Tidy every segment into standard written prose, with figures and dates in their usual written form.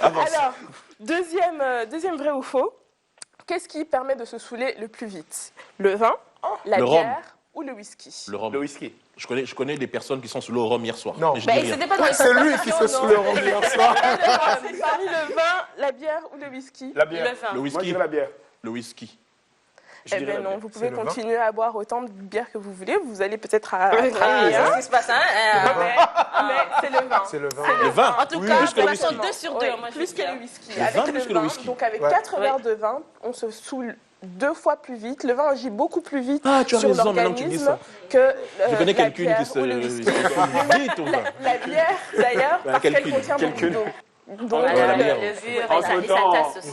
Avance. Alors, deuxième vrai ou faux. Qu'est-ce qui permet de se saouler le plus vite? Le vin, la bière ou le whisky? Le rhum. Le whisky. Je connais des personnes qui sont sous le rhum hier soir. Non. Mais je dis rien. C'est lui qui se saoule le rhum hier soir. Parmi le vin, la bière ou le whisky? La bière. Le Moi, je whisky. dirais la bière. Le whisky. Eh bien non, vous pouvez C'est le vin. continuer à boire autant de bière que vous voulez. Vous allez peut-être à C'est ce qui se passe, hein. mais c'est le vin. C'est le vin. Le vin. En tout Oui, cas, plus que le pour whisky. l'instant, 2 sur 2. Oui, Moi, je plus que dis, le whisky. Le vin plus que le whisky. Donc avec Ouais. 4 verres de vin, on se saoule 2 fois plus vite. Le vin agit beaucoup plus vite Ah, tu as sur raison, maintenant que tu dis l'organisme ça. que Je connais la quelqu'un bière qui se ou le whisky. vite au vin. La bière, d'ailleurs, parce qu'elle quelqu'une, contient beaucoup quelqu'une. d'eau. Donc, la bière.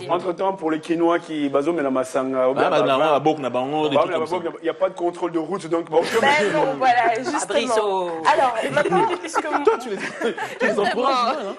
Entre-temps, pour les Quinois qui bazo mais la masanga, Ah, bah, là, à Bok, na bango, des bah, trucs comme ça. il n'y a pas de contrôle de route, donc bon. ben non, voilà, justement. Abrisso. Alors, maintenant, puisque Toi, tu les encourages, hein?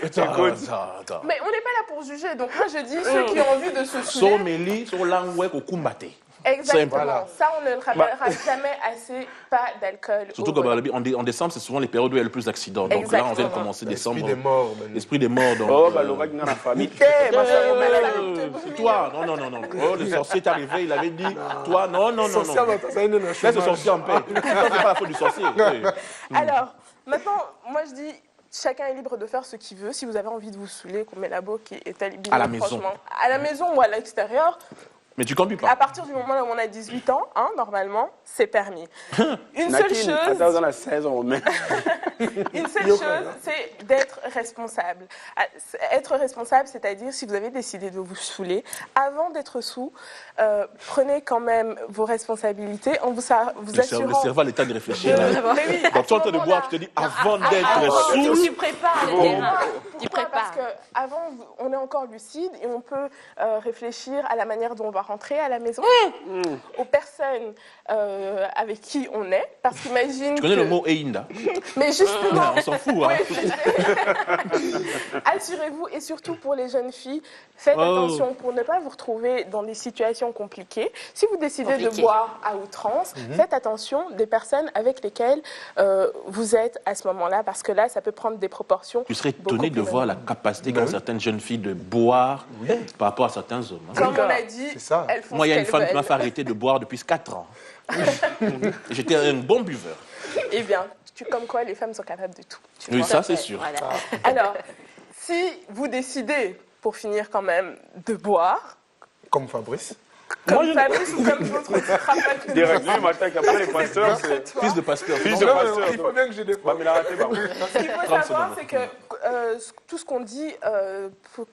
Attends. mais on n'est pas là pour juger, donc moi je dis ceux qui ont envie de se saouler. Someli, sur l'angouek au kumbate. Exactement. Voilà. Ça, on ne le rappellera jamais assez. Pas d'alcool. Surtout au volant. qu'en décembre, c'est souvent les périodes où il y a le plus d'accidents. Donc là, on vient de commencer L'esprit décembre. des morts. Ben. L'esprit des morts. Donc, Oh, bah, l'oracle dans la famille. c'est toi. Non. Oh, le sorcier est arrivé, il avait dit, toi, non. Social, ça y est, Laisse le sorcier en paix. Ça, c'est pas la faute du sorcier. Alors, maintenant, moi je dis. Chacun est libre de faire ce qu'il veut. Si vous avez envie de vous saouler, qu'on met la boque qui est alibi, À la maison. franchement, à la maison ou à l'extérieur, Mais tu conduis à pas. partir du moment où on a 18 ans, hein, normalement, c'est permis. Une seule chose, Attends, dans la saison, mais. c'est d'être responsable. Être responsable, c'est-à-dire si vous avez décidé de vous saouler, avant d'être sous, prenez quand même vos responsabilités en vous Le assurant. cerveau a l'état de réfléchir. là. Mais oui, à Donc, ce tu es en train de boire, tu te dis, avant d'être sous. Tu prépares le terrain. Tu Pourquoi? Parce prépares. qu'avant, on est encore lucide et on peut réfléchir à la manière dont on va rentrer à la maison, aux personnes avec qui on est. Parce qu'imagine. Tu connais le mot Einda? Mais justement. On s'en fout, hein. Assurez-vous, et surtout pour les jeunes filles, faites attention pour ne pas vous retrouver dans des situations compliquées. Si vous décidez de boire à outrance, faites attention des personnes avec lesquelles vous êtes à ce moment-là, parce que là, ça peut prendre des proportions. Tu serais beaucoup étonné de plus voir la capacité qu'ont certaines jeunes filles de boire par rapport à certains hommes. hein. Comme on a dit, C'est ça. elles font Moi, il y a ce une femme qui qu'elles m'a veulent. fait arrêter de boire depuis 4 ans. J'étais un bon buveur. Eh bien, comme quoi les femmes sont capables de tout. Oui, ça, c'est sûr. Voilà. Alors, si vous décidez, pour finir quand même, de boire, Comme Fabrice. comme Fabrice ou comme d'autres, on ne fera pas que Des nous. règles, il m'attaque après les pasteurs, c'est. Fils de pasteur. Fils Non, de Non, pasteur. mais il faut bien que j'ai des Ouais, fois. mais il a raté, par contre. Ce qu'il faut 30 savoir, secondes. c'est que tout ce qu'on dit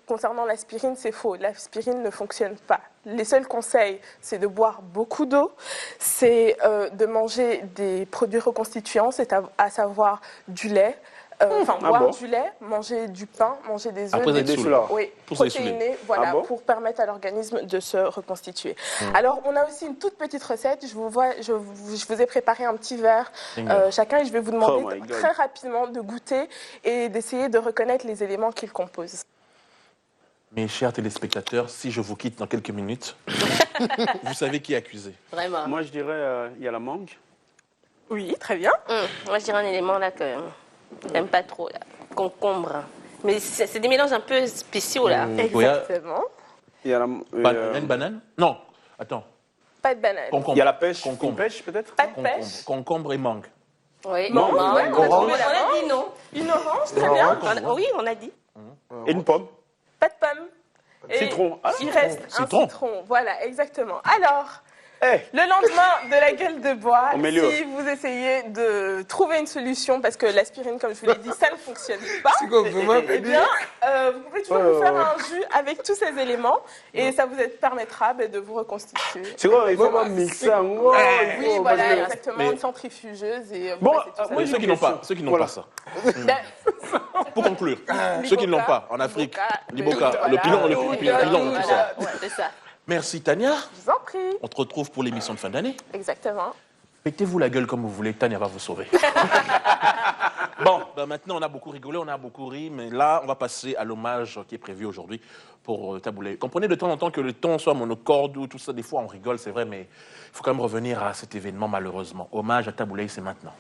concernant l'aspirine, c'est faux. L'aspirine ne fonctionne pas. Les seuls conseils, c'est de boire beaucoup d'eau, c'est de manger des produits reconstituants, c'est à savoir du lait, boire du lait, manger du pain, manger des œufs, Après, des d'être saoul. là. oui, Pour se saouler. protéinés, voilà, Ah bon pour permettre à l'organisme de se reconstituer. Alors, on a aussi une toute petite recette. Je vous ai préparé un petit verre chacun et je vais vous demander Oh my God. très rapidement de goûter et d'essayer de reconnaître les éléments qu'il compose. Mes chers téléspectateurs, si je vous quitte dans quelques minutes, vous savez qui est accusé. Vraiment. Moi, je dirais, il y a la mangue. Oui, très bien. Moi, je dirais un élément là que j'aime pas trop. Là. Concombre. Mais c'est des mélanges un peu spéciaux là. Exactement. Il y a la. Une banane? Non, attends. Pas de banane. Concombre. Il y a la pêche. Concombre. Une pêche, peut-être. Pas de Concombre. pêche. Concombre et mangue. Oui. Mangue, ouais, on a orange. trouvé la On a mangue. dit non. Une orange, très bien. Oui, on a dit. Et une pomme. Pas de pomme. Et Citron. Ah, il reste un Citron. citron. Voilà, exactement. Alors, Eh, le lendemain de la gueule de bois, On met le- si vous essayez de trouver une solution, parce que l'aspirine, comme je vous l'ai dit, ça ne fonctionne pas, C'est comme vraiment eh bien, vous pouvez toujours vous faire un jus avec tous ces éléments et ça vous permettra de vous reconstituer. c'est quoi, il faut pas mixer en gros. Oui, voilà, exactement, une centrifugeuse. Et Bon, voilà, c'est tout ça. Mais ceux qui n'ont pas, ceux qui n'ont Voilà. pas ça. Ben, Pour conclure, ceux qui ne l'ont pas en Afrique, l'Iboka, voilà, le pilon, tout Voilà. ça. Ouais, c'est ça. Merci Tania. je vous en prie. On te retrouve pour l'émission de fin d'année. Exactement. Mettez-vous la gueule comme vous voulez, Tania va vous sauver. Bon, ben maintenant on a beaucoup rigolé, on a beaucoup ri, mais là on va passer à l'hommage qui est prévu aujourd'hui pour Taboulé. Comprenez de temps en temps que le ton soit monocorde ou tout ça, des fois on rigole, c'est vrai, mais il faut quand même revenir à cet événement malheureusement. Hommage à Taboulé, c'est maintenant.